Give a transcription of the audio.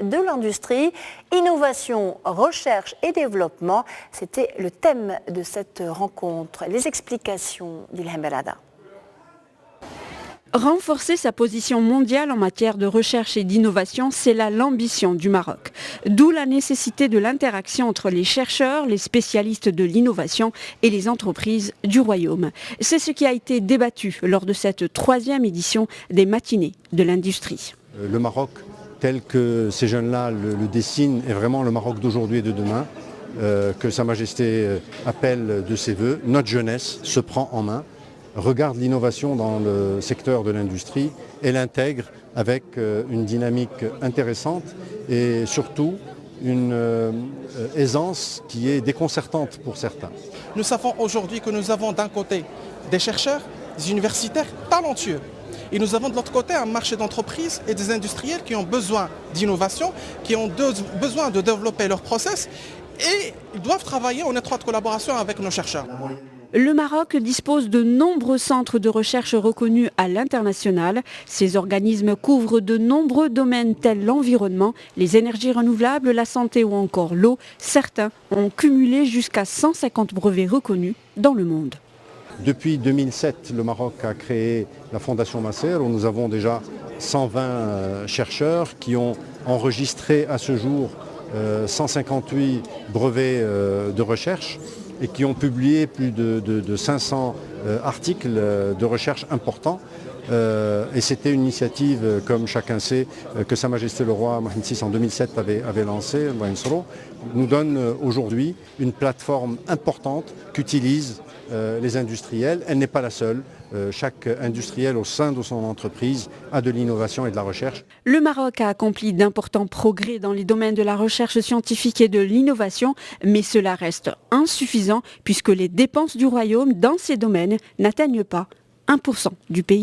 de l'industrie. Innovation, recherche et développement, c'était le thème de cette rencontre. Les explications d'Ilham Belada. Renforcer sa position mondiale en matière de recherche et d'innovation, c'est là l'ambition du Maroc. D'où la nécessité de l'interaction entre les chercheurs, les spécialistes de l'innovation et les entreprises du royaume. C'est ce qui a été débattu lors de cette 3e édition des matinées de l'industrie. Le Maroc, tel que ces jeunes-là le dessinent, est vraiment le Maroc d'aujourd'hui et de demain, que Sa Majesté appelle de ses voeux. Notre jeunesse se prend en main, regarde l'innovation dans le secteur de l'industrie et l'intègre avec une dynamique intéressante et surtout une aisance qui est déconcertante pour certains. Nous savons aujourd'hui que nous avons d'un côté des chercheurs, des universitaires talentueux et nous avons de l'autre côté un marché d'entreprises et des industriels qui ont besoin d'innovation, qui ont besoin de développer leurs process et ils doivent travailler en étroite collaboration avec nos chercheurs. Le Maroc dispose de nombreux centres de recherche reconnus à l'international. Ces organismes couvrent de nombreux domaines tels l'environnement, les énergies renouvelables, la santé ou encore l'eau. Certains ont cumulé jusqu'à 150 brevets reconnus dans le monde. Depuis 2007, le Maroc a créé la Fondation Masser où nous avons déjà 120 chercheurs qui ont enregistré à ce jour 158 brevets de recherche et qui ont publié plus de 500 articles de recherche importants. Et c'était une initiative, comme chacun sait, que Sa Majesté le Roi Mohammed VI en 2007 avait lancée, nous donne aujourd'hui une plateforme importante qu'utilisent les industriels. Elle n'est pas la seule. Chaque industriel au sein de son entreprise a de l'innovation et de la recherche. Le Maroc a accompli d'importants progrès dans les domaines de la recherche scientifique et de l'innovation, mais cela reste insuffisant puisque les dépenses du royaume dans ces domaines n'atteignent pas 1% du PIB.